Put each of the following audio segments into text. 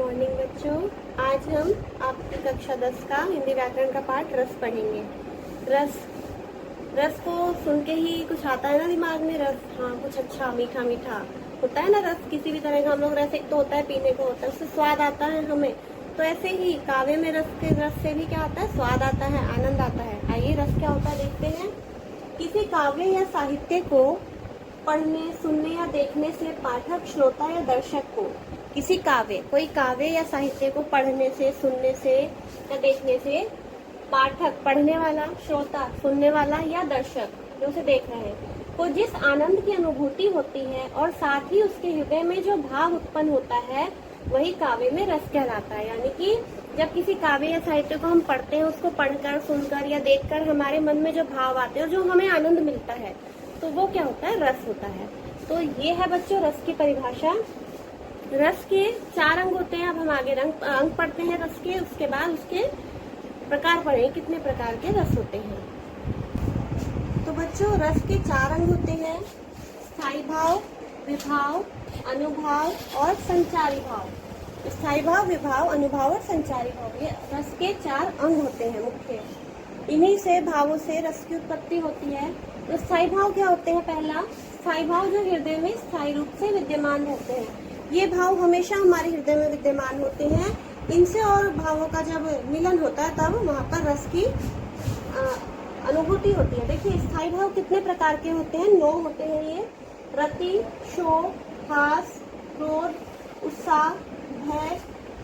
Morning बच्चों। आज हम आपकी कक्षा 10 का हिंदी व्याकरण का पाठ रस पढ़ेंगे। रस रस को सुन के ही कुछ आता है ना दिमाग में। रस, हाँ, कुछ अच्छा मीठा मीठा होता है ना। रस किसी भी तरह का हम लोग, रस एक तो होता है पीने को, होता है उससे स्वाद आता है हमें। तो ऐसे ही काव्य में रस से भी क्या आता है, स्वाद आता है, आनंद आता है। आइए रस क्या होता है देखते हैं। किसी काव्य या साहित्य को पढ़ने, सुनने या देखने से पाठक, श्रोता या दर्शक को, किसी कोई काव्य या साहित्य को पढ़ने से, सुनने से या देखने से पाठक, पढ़ने वाला, श्रोता, सुनने वाला या दर्शक जो उसे देख रहे हैं, को जिस आनंद की अनुभूति होती है और साथ ही उसके हृदय में जो भाव उत्पन्न होता है, वही काव्य में रस कहलाता है। यानी कि जब किसी काव्य या साहित्य को हम पढ़ते हैं, उसको पढ़कर, सुनकर या देखकर हमारे मन में जो भाव आते हैं और जो हमें आनंद मिलता है, तो वो क्या होता है, रस होता है। तो ये है बच्चों रस की परिभाषा। रस के 4 अंग होते हैं। अब हम आगे अंग पढ़ते हैं रस के, उसके बाद उसके प्रकार पढ़ेंगे, कितने प्रकार के रस होते हैं। तो बच्चों रस के 4 अंग होते हैं: स्थायी भाव, विभाव, अनुभाव और संचारी भाव। स्थायी भाव, विभाव, अनुभाव और संचारी भाव, ये रस के 4 अंग होते हैं मुख्य। इन्हीं से, भावों से रस की उत्पत्ति होती है। तो स्थायी भाव क्या होते हैं? पहला, स्थायी भाव जो हृदय में स्थायी रूप से विद्यमान रहते हैं। ये भाव हमेशा हमारे हृदय में विद्यमान होते हैं। इनसे और भावों का जब मिलन होता है, तब वहाँ पर रस की अनुभूति होती है। देखिए स्थायी भाव कितने प्रकार के होते हैं? 9 होते हैं ये: रति, शोक, हास, क्रोध, उत्साह, भय,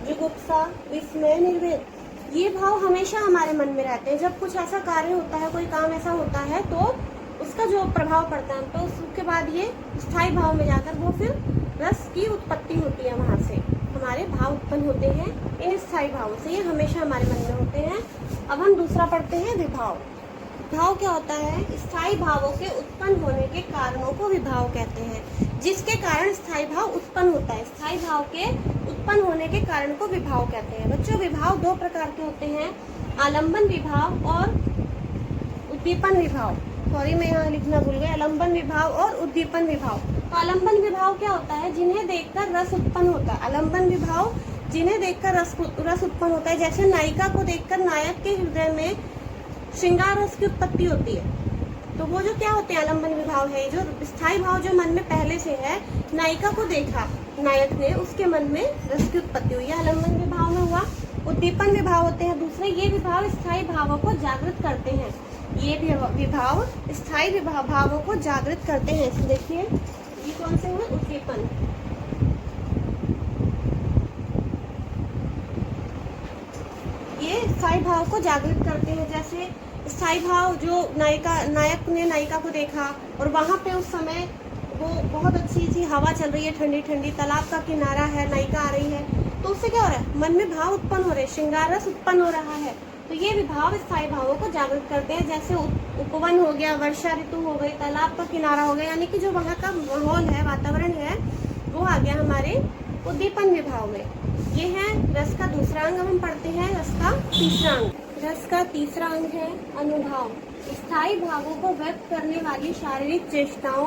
जुगुप्सा, विस्मय, निर्वेद। ये भाव हमेशा हमारे मन में रहते हैं। जब कुछ ऐसा कार्य होता है, कोई काम ऐसा होता है, तो उसका जो प्रभाव पड़ता है, तो उसके बाद ये स्थायी भाव में जाकर वो फिर रस की उत्पत्ति होती है। वहाँ से हमारे भाव उत्पन्न होते हैं इन स्थायी भावों से। ये हमेशा हमारे मन में होते हैं। अब हम दूसरा पढ़ते हैं, विभाव। विभाव क्या होता है? स्थायी भावों के उत्पन्न होने के कारणों को विभाव कहते हैं। जिसके कारण स्थायी भाव उत्पन्न होता है, स्थायी भाव के उत्पन्न होने के कारण को विभाव कहते हैं। बच्चों विभाव 2 प्रकार के होते हैं: आलंबन विभाव और उद्दीपन विभाव। सॉरी, मैं यहाँ लिखना भूल गई। आलंबन विभाव और उद्दीपन विभाव। तो आलंबन विभाव क्या होता है? जिन्हें देखकर रस उत्पन्न होता है। आलंबन विभाव जिन्हें देखकर रस उत्पन्न होता है। जैसे नायिका को देखकर नायक के हृदय में श्रृंगार रस की उत्पत्ति होती है। तो वो जो क्या होते हैं, आलंबन विभाव है। जो स्थायी भाव जो मन में पहले से है, नायिका को देखा नायक ने, उसके मन में रस की उत्पत्ति हुई, आलंबन विभाव में हुआ। उद्दीपन विभाव होते हैं दूसरे। ये विभाव स्थायी भावों को जागृत करते हैं। ये विभाव स्थायी भावों को जागृत करते हैं। देखिए ये कौन से हैं? उद्दीपन। ये स्थायी भाव को जागृत करते हैं। जैसे स्थायी भाव जो नायक ने नायिका को देखा और वहां पे उस समय वो बहुत अच्छी सी हवा चल रही है, ठंडी ठंडी, तालाब का किनारा है, नायिका आ रही है, तो उससे क्या हो रहा है, मन में भाव उत्पन्न हो रहे हैं, श्रृंगार रस उत्पन्न हो रहा है। तो ये विभाव स्थायी भावों को जागृत करते हैं। जैसे उपवन हो गया, वर्षा ऋतु हो गई, तालाब का किनारा हो गया, यानी कि जो वहाँ का माहौल है, वातावरण है, वो आ गया हमारे उद्दीपन विभाव में। ये है रस का दूसरा अंग। हम पढ़ते हैं रस का तीसरा अंग। रस का तीसरा अंग है अनुभाव। स्थायी भावों को व्यक्त करने वाली शारीरिक चेष्टाओं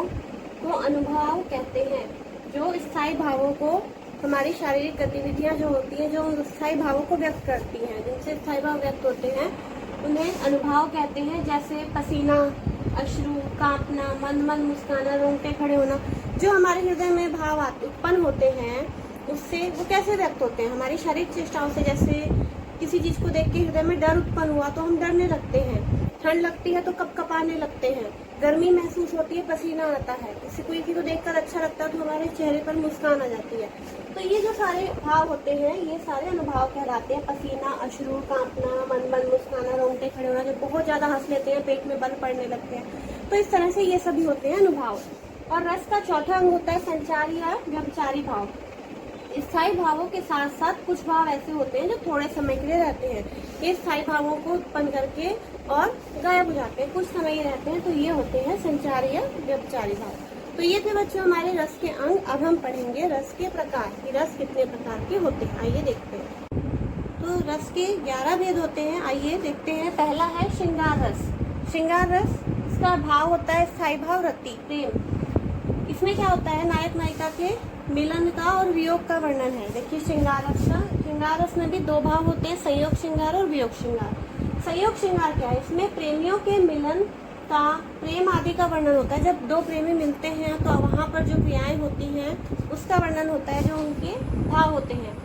को अनुभाव कहते हैं। जो स्थायी भावों को, हमारी शारीरिक गतिविधियां जो होती हैं, जो स्थायी भावों को व्यक्त करती हैं, जिनसे स्थायी भाव व्यक्त होते हैं, उन्हें अनुभाव कहते हैं। जैसे पसीना, अश्रु, कांपना, मन मन मुस्काना, रोंगटे खड़े होना, जो हमारे हृदय में भाव उत्पन्न होते हैं, उससे वो कैसे व्यक्त होते हैं? हमारी शारीरिक चेष्टाओं से। जैसे किसी चीज को देख के हृदय में डर उत्पन्न हुआ तो हम डरने लगते हैं, ठंड लगती है तो कपकपाने लगते हैं, गर्मी महसूस होती है, पसीना आता है, किसी को देखकर अच्छा लगता है तो हमारे चेहरे पर मुस्कान आ जाती है। तो ये जो सारे भाव होते हैं, ये सारे अनुभाव कहलाते हैं। पसीना, अश्रु, कांपना, मन मन मुस्काना, रोंगटे खड़े होना, जब बहुत ज्यादा हंस लेते हैं, पेट में बल पड़ने लगते हैं, तो इस तरह से ये सभी होते हैं अनुभाव। और रस का चौथा अंग होता है संचारी या व्यभिचारी भाव। स्थायी भावों के साथ साथ कुछ भाव ऐसे होते हैं जो थोड़े समय के लिए रहते हैं। ये स्थायी भावों को उत्पन्न करके और गायब हो जाते हैं, कुछ समय ही रहते हैं, तो ये होते हैं संचारी या व्यभिचारी भाव। तो ये थे बच्चों हमारे रस के अंग। अब हम पढ़ेंगे रस के प्रकार, कि रस कितने प्रकार के होते हैं। आइए देखते हैं। तो रस के 11 भेद होते हैं। आइए देखते हैं। पहला है श्रृंगार रस। श्रृंगार रस, इसका भाव होता है स्थायी भाव, रति, प्रेम। इसमें क्या होता है, नायक नायिका के मिलन का और वियोग का वर्णन है। देखिए श्रृंगार रस का, श्रृंगार रस में भी दो भाव होते हैं, संयोग श्रृंगार और वियोग श्रृंगार। संयोग श्रृंगार क्या है? इसमें प्रेमियों के मिलन का, प्रेम आदि का वर्णन होता है। जब दो प्रेमी मिलते हैं तो वहाँ पर जो क्रियाएं होती हैं उसका वर्णन होता है, जो उनके भाव होते हैं।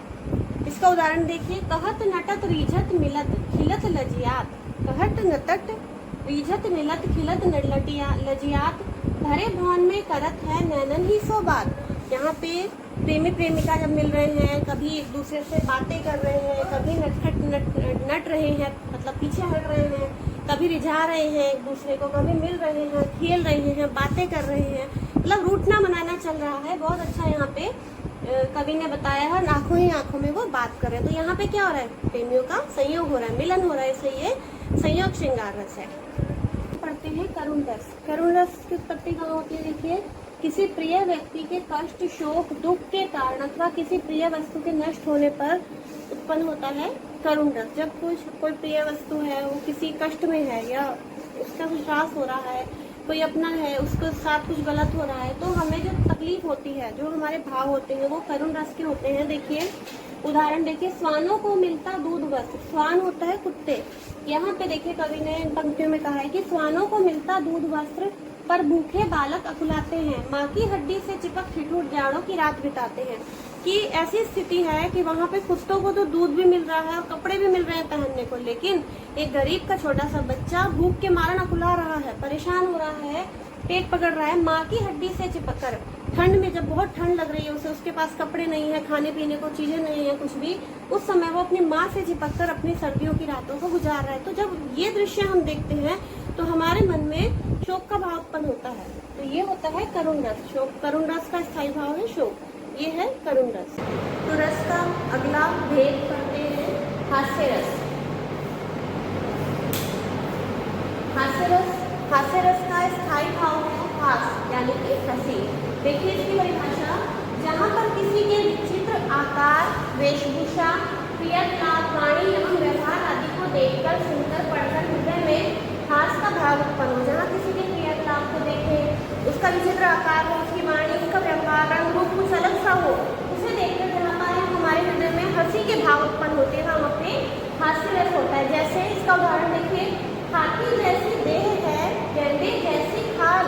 इसका उदाहरण देखिए, कहत नटत रीझत मिलत खिलत लजियात। कहत नटत रीझत मिलत खिलत लजियात, भरे भवन में करत है नैनन ही सो बात। यहाँ पे प्रेमी प्रेमिका जब मिल रहे हैं, कभी एक दूसरे से बातें कर रहे हैं, कभी नट रहे हैं, मतलब पीछे हट रहे हैं, कभी रिझा रहे हैं एक दूसरे को, कभी मिल रहे हैं, खेल रहे हैं, बातें कर रहे हैं, मतलब रूठना मनाना चल रहा है। बहुत अच्छा यहाँ पे कवि ने बताया है, आंखों ही आंखों में वो बात कर रहे हैं। तो यहाँ पे क्या हो रहा है? प्रेमियों का संयोग हो रहा है, मिलन हो रहा है, इसलिए ये संयोग श्रृंगार रस है। पढ़ते हैं करुण रस। करुण रस की उत्पत्ति कहाँ होती है? देखिए, किसी प्रिय व्यक्ति के कष्ट, शोक, दुख के कारण अथवा किसी प्रिय वस्तु के नष्ट होने पर उत्पन्न होता है करुण रस। जब कोई प्रिय वस्तु है वो किसी कष्ट में है या उसका कुछ ह्रास हो रहा है, कोई अपना है उसके साथ कुछ गलत हो रहा है, तो हमें जो तकलीफ होती है, जो हमारे भाव होते हैं वो करुण रस के होते हैं। देखिए उदाहरण देखिए, स्वानों को मिलता दूध वस्त्र। स्वान होता है कुत्ते। यहाँ पे देखिए कवि ने इन पंक्तियों में कहा है कि स्वानों को मिलता दूध वस्त्र, पर भूखे बालक अकुलाते हैं, माँ की हड्डी से चिपक ठिठुर जाड़ों की रात बिताते हैं। कि ऐसी स्थिति है कि वहाँ पे कुत्तों को तो दूध भी मिल रहा है और कपड़े भी मिल रहे हैं पहनने को, लेकिन एक गरीब का छोटा सा बच्चा भूख के मारण अकुला रहा है, परेशान हो रहा है, पेट पकड़ रहा है, माँ की हड्डी से चिपक कर। ठंड में जब बहुत ठंड लग रही है उसे, उसके पास कपड़े नहीं है, खाने पीने को चीजें नहीं है, कुछ भी, उस समय वो अपनी माँ से चिपक कर अपनी सर्दियों की रातों को गुजार रहा है। तो जब ये दृश्य हम देखते हैं तो हमारे मन में शोक का भाव उत्पन्न होता है। तो ये होता है करुण रस। शोक, करुण रस का स्थायी भाव है शोक, ये है करुण रस। तो रस का अगला भेद पढ़ते हैं हास्य रस। हास्य रस का स्थायी भाव है हास, यानी कि हंसी। देखिए इसकी परिभाषा, जहाँ पर किसी के विचित्र आकार, वेशभूषा, क्रियाकलाप, वाणी एवं व्यवहार आदि को देखकर, सुनकर, पढ़कर हृदय में हास का भाव उत्पन्न हो। जहाँ किसी के क्रियाकलाप को देखें, उसका विचित्र आकार हो, उसकी वाणी, उसका व्यवहार, रंग रूप कुछ अलग सा हो, उसे देखकर जहाँ पर हमारे हृदय में हंसी के भाव उत्पन्न होते हैं, हम अपने हास्य रस होता है। जैसे इसका उदाहरण देखिए, हाथी जैसी देह है, गैंडे जैसी खाल।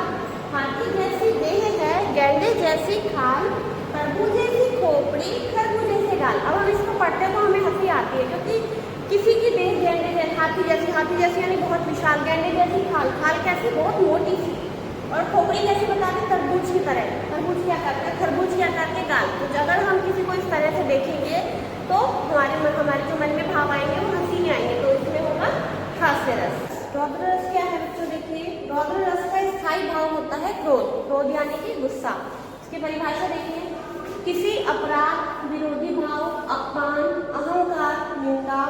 हाथी जैसी देह है, गैंडे जैसी खाल, तरबूज जैसी खोपड़ी, खरबूज जैसे गाल। अब हम इसको पढ़ते हैं तो हमें हंसी आती है, क्योंकि किसी की देह गैंडे जैसी, हाथी जैसी यानी बहुत विशाल, गैंडे जैसी खाल, खाल कैसी? बहुत मोटी सी, और खोपड़ी कैसी बताते? तरबूज की तरह। तरबूज क्या करते हैं? खरबूज क्या करते हैं? गाल। तो अगर हम किसी को इस तरह से देखेंगे तो हमारे जो मन में भाव आएंगे वो हंसी में आएंगे, तो इसमें होगा हास्य रस। रौद्र रस क्या है बच्चों? देखिए, रौद्र रस का स्थायी भाव होता है क्रोध। क्रोध यानी कि गुस्सा। इसकी परिभाषा देखिए, किसी अपराध, विरोधी भाव, अपमान, अहंकार, निंदा,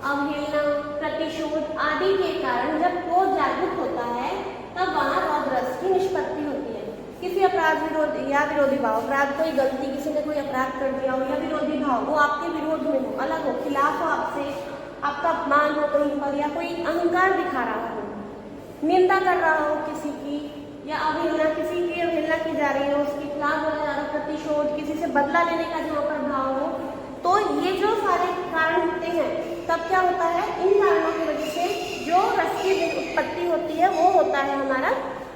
अवहेलना, प्रतिशोध आदि के कारण जब क्रोध जागृत होता है तब वहाँ रौद्र रस की निष्पत्ति होती है। किसी अपराध विरोधी भाव, अपराध कोई गलती, किसी ने कोई अपराध कर दिया हो, या विरोधी भाव, वो आपके विरोध में हो, अलग हो, खिलाफ हो आपसे, आपका अपमान हो कहीं पर, या कोई अहंकार दिखा रहा हो, निंदा कर रहा हो किसी की, या अवहेलना, किसी की अवहेलना की जा रही है, उसके खिलाफ बोला जा रहा है, प्रतिशोध, किसी से बदला लेने का जहाँ पर भाव हो, तो ये जो सारे कारण होते हैं तब क्या होता है? इन कारणों की वजह से जो रस की उत्पत्ति होती है वो होता है हमारा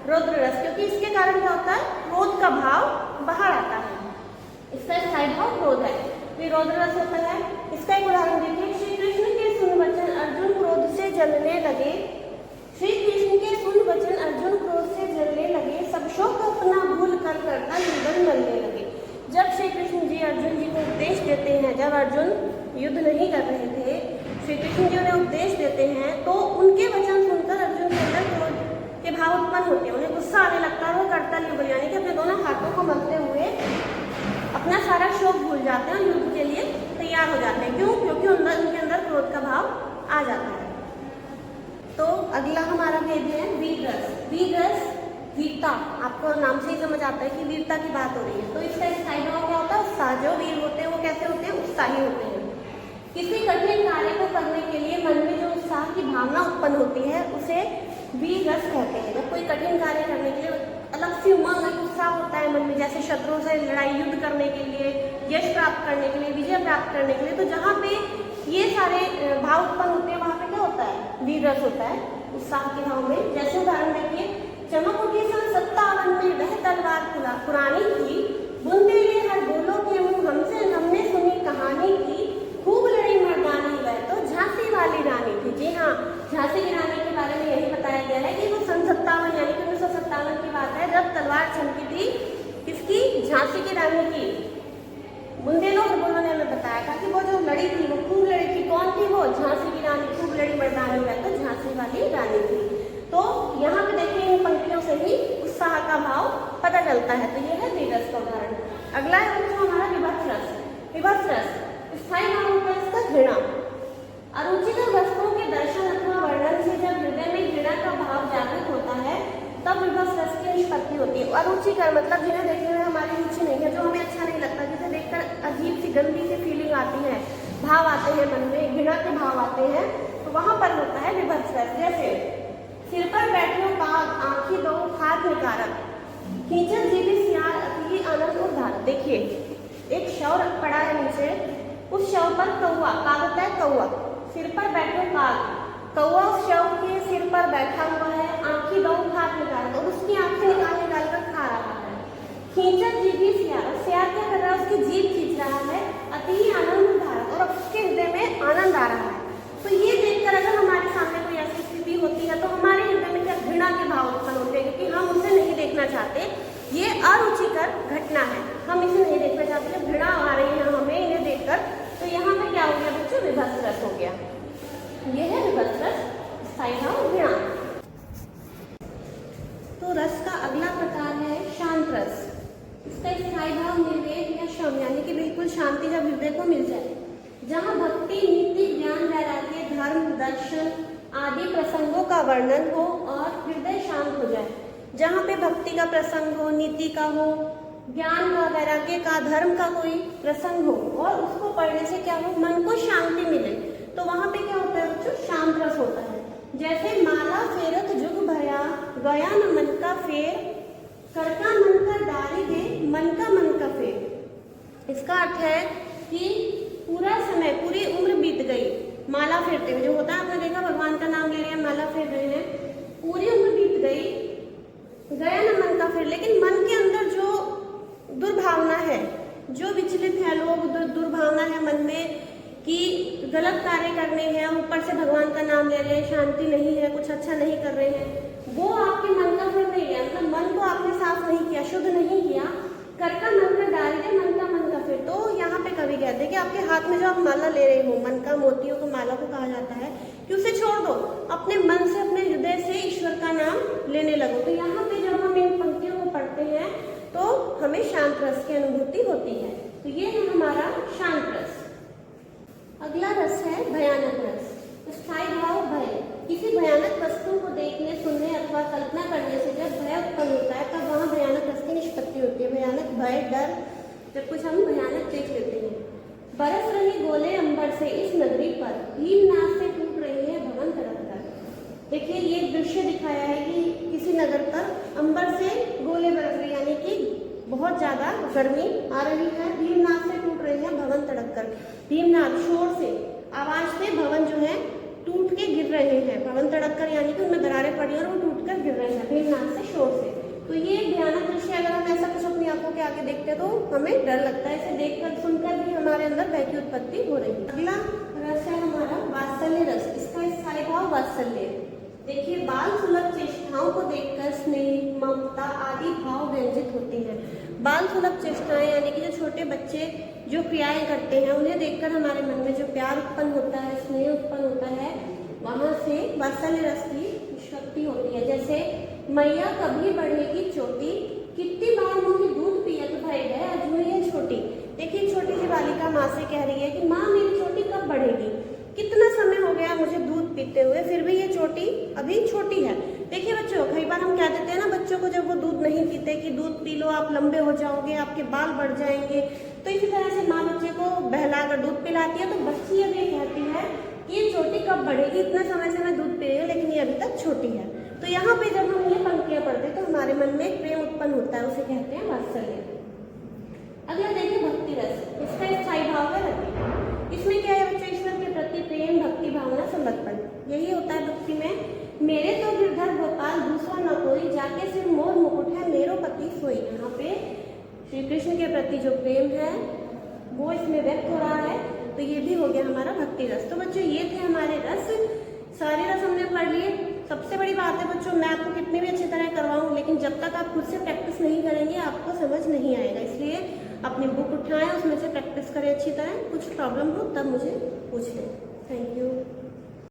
रौद्र रस, क्योंकि इसके कारण क्या होता है? क्रोध का भाव बाहर आता है। इसका स्थायी भाव क्रोध है, ये रौद्र रस होता है। इसका एक उदाहरण देखिए, श्री कृष्ण के सुन वचन अर्जुन क्रोध से जलने लगे। श्री कृष्ण के सुन वचन अर्जुन क्रोध से जलने लगे, सब शोक अपना भूल कर करता युद्धन बनने लगे। जब श्री कृष्ण जी अर्जुन जी को उपदेश देते हैं, जब अर्जुन युद्ध नहीं कर रहे थे, श्री कृष्ण जी उन्हें उपदेश देते हैं, तो उनके वचन सुनकर अर्जुन के अंदर क्रोध के भाव उत्पन्न होते हैं, उन्हें गुस्सा आने लगता है, वो करतल युद्ध यानी कि अपने दोनों हाथों को मलते हुए अपना सारा शोक भूल जाते हैं और युद्ध के लिए तैयार हो जाते हैं। क्यों? क्योंकि उनके अंदर क्रोध का भाव आ जाता है। तो अगला हमारा भेद है वीर रस। वीर रस वीरता, आपको नाम से ही समझ आता है कि वीरता की बात हो रही है। तो इसका स्थायी भाव क्या होता है? उत्साह। जो वीर होते हैं वो कैसे होते हैं? उत्साही होते हैं। किसी कठिन कार्य को करने के लिए मन में जो उत्साह की भावना उत्पन्न होती है उसे वीर रस कहते हैं। जब कोई कठिन कार्य करने के लिए अलग सी उमंग, एक उत्साह होता है मन में, जैसे शत्रुओं से लड़ाई, युद्ध करने के लिए, यश प्राप्त करने के लिए, विजय प्राप्त करने के लिए। तो जहाँ पे ये सारे भाव उत्पन्न होते हैं, वहाँ पे क्या होता है, वीर रस होता है, उत्साह के भाव में। जैसे उदाहरण देखिए, चमक उठी सन 57 में वह तलवार पुरानी थी, बुनते लिए हर बोलो के मुँह हमने सुनी कहानी की, खूब लड़ी मर्दानी वह तो झांसी वाली रानी थी। जी हाँ, झांसी की रानी के बारे में यही बताया गया है कि वो सन 57 यानी कि 1957 की बात है, जब तलवार चमकी थी किसकी, झांसी की रानी की। बुंदेलों और बोलों ने हमें बताया था कि वो जो लड़ी थी वो खूब लड़ी थी। कौन थी वो, झांसी की रानी, खूब लड़ी मर्दानी वह तो झांसी वाली रानी थी। तो यहाँ पे देखिए इन पंक्तियों से ही उत्साह का भाव पता चलता है। तो ये है वीर रस का उदाहरण। अगला है बच्चों हमारा विभत्स रस। विभत्स रस स्थायी भाव होता है इसका घृणा। अरुचिकर वस्तुओं के दर्शन अथवा वर्णन से जब हृदय में घृणा का भाव जागृत होता है तब विभत्स रस की निष्पत्ति होती है। अरुचिकर मतलब जिन्हें देखने में हमारी रुचि नहीं है, जो हमें अच्छा नहीं लगता, जिसे देखकर अजीब सी गंदी सी फीलिंग आती है, भाव आते हैं मन में, घृणा के भाव आते हैं, तो वहां पर होता है विभत्स रस। जैसे सिर पर बैठो काग, आंखी दो हाथ निकारक, खींचन जीवी सियार अति आनंद और धार। देखिए एक शव पड़ा है नीचे, उस शव पर कौवा, काग होता है कौवा, सिर पर बैठो काग, कौवा उस शव के सिर पर बैठा हुआ है, आंखी दो हाथ निकाल, और उसकी आंखें निकाल कर खा रहा है। खींचन जीभी सियार, सियार क्या कर रहा है, उसकी जीभ खींच रहा है, अति आनंद धारक, और उसके हृदय में आनंद आ रहा है। तो ये देखकर अगर हमारे सामने कोई ऐसी स्थिति होती है तो हमारे हृदय में क्या घृणा के भाव उत्पन्न होते हैं, क्योंकि हम उसे नहीं देखना चाहते। ये अरुचिकर घटना है, हम इसे नहीं देखना चाहते, जब घृणा आ रही है हमें इन्हें देखकर, तो यहाँ पे क्या हो गया बच्चों, विभत्स रस हो गया। ये है विभत्स रस, स्थायी भाव घृणा। तो रस का अगला प्रकार है शांत रस। इसका स्थायी भाव निर्वेद या शम, यानी कि बिल्कुल शांति जब हृदय को मिल जाए, जहाँ भक्ति, नीति, ज्ञान, वैराग्य, धर्म, दर्शन आदि प्रसंगों का वर्णन हो और हृदय शांत हो जाए। जहाँ पे भक्ति का प्रसंग हो, नीति का हो, ज्ञान का, वैराग्य का, धर्म का कोई प्रसंग हो और उसको पढ़ने से क्या हो, मन को शांति मिले, तो वहाँ पे क्या होता है बच्चों, शांत रस होता है। जैसे माला फेरत जुग भया, गया न मन का फेर, करका मन का डारी दे, मन का फेर। इसका अर्थ है कि पूरा समय, पूरी उम्र बीत गई, माला फेरते हुए, जो होता है आपने देखा भगवान का नाम ले रहे हैं, माला फेर रहे हैं, पूरी उम्र बीत गई, गया ना मन का फेर, लेकिन मन के अंदर जो दुर्भावना है, जो विचलित है लोग, दुर्भावना है मन में कि गलत कार्य करने हैं, ऊपर से भगवान का नाम ले रहे हैं, शांति नहीं है, कुछ अच्छा नहीं कर रहे हैं, वो आपके मन का फेर नहीं है, मतलब मन को आपने साफ नहीं किया, शुद्ध नहीं किया। करका मन का डाल दे, मन का फेर। तो यहाँ पे कवि कहते हैं कि आपके हाथ में जो आप माला ले रहे हो, मन का, मोतियों को माला को कहा जाता है, कि उसे छोड़ दो, अपने मन से, अपने हृदय से ईश्वर का नाम लेने लगो। तो यहाँ पे जब हम इन पंक्तियों को पढ़ते हैं तो हमें शांत रस की अनुभूति होती है। तो ये है हमारा शांत रस। अगला रस है भयानक रस। स्थायी भाव भय, किसी भयानक वस्तु को देखने, सुनने अथवा कल्पना करने से जब भय उत्पन्न होता है तब वहाँ भयानक रस की निष्पत्ति होती है। भयानक भय, डर, जब कुछ हम भयानक देख लेते हैं। बरस रही गोले अंबर से इस नगरी पर, भीमनाथ से टूट रही है भवन तड़प कर। देखिए ये दृश्य दिखाया है कि किसी नगर पर अंबर से गोले बरस रही, यानी कि बहुत ज्यादा गर्मी आ रही है, भीमनाथ से टूट रही है भवन तड़प कर। भीमनाथ शोर से, आवाज से भवन जो है टूट के गिर रहे हैं, भवन तड़प कर यानी कि उनमें दरारें पड़ी और वो टूट कर गिर रहे हैं भीमनाथ से, शोर से। तो ये भयानक दृश्य, अगर हम ऐसा कुछ अपनी आंखों के आगे देखते हैं तो हमें डर लगता है, इसे देखकर, सुनकर भी हमारे अंदर भय की उत्पत्ति हो रही है। अगला रस है हमारा वात्सल्य रस। इसका स्थायी भाव वात्सल्य। देखिए बाल सुलभ चेष्टाओं को देखकर स्नेह, ममता आदि भाव व्यंजित होते हैं। बाल सुलभ चेष्टाएं यानी कि जो छोटे बच्चे जो क्रियाएं करते हैं उन्हें देखकर हमारे मन में जो प्यार उत्पन्न होता है, स्नेह उत्पन्न होता है, वहां से वात्सल्य रस की शक्ति होती है। जैसे मैया कभी बढ़ेगी चोटी, कितनी बार मुझे दूध पियत भय गए अजू ये छोटी। देखिए छोटी सी बालिका माँ से कह रही है कि माँ मेरी चोटी कब बढ़ेगी, कितना समय हो गया मुझे दूध पीते हुए, फिर भी ये चोटी अभी छोटी है। देखिए बच्चों, कई बार हम कह देते हैं ना बच्चों को जब वो दूध नहीं पीते कि दूध पी लो आप लंबे हो जाओगे, आपके बाल बढ़ जाएंगे। तो इसी तरह से माँ बच्चे को बहलाकर दूध पिलाती है तो बच्ची ये कहती है कि ये चोटी कब बढ़ेगी, इतना समय से मैं दूध पी रही हूँ लेकिन ये अभी तक छोटी है। तो यहाँ पे जब हम ये पंक्ति भक्तियां पढ़ते तो हमारे मन में एक प्रेम उत्पन्न होता है, उसे कहते हैं वात्सल्य। अगला देखिए भक्ति रस, इसका स्थायी भाव है रति। इसमें क्या है बच्चों, ईश्वर के प्रति प्रेम, भक्ति भावना, समर्पण, यही होता है भक्ति में। मेरे तो गिरधर गोपाल दूसरा न कोई, जाके सिर मोर मुकुट है मेरो पति सोई। यहाँ पे श्री कृष्ण के प्रति जो प्रेम है वो इसमें व्यक्त हो रहा है, तो ये भी हो गया हमारा भक्ति रस। तो बच्चों ये थे हमारे रस, सारे रस हमने पढ़ लिए। सबसे बड़ी बात है बच्चों, मैं आपको कितनी भी अच्छी तरह करवाऊँ, लेकिन जब तक आप खुद से प्रैक्टिस नहीं करेंगे आपको समझ नहीं आएगा। इसलिए अपनी बुक उठाएं, उसमें से प्रैक्टिस करें अच्छी तरह। कुछ प्रॉब्लम हो तब मुझे पूछ लें। Thank you.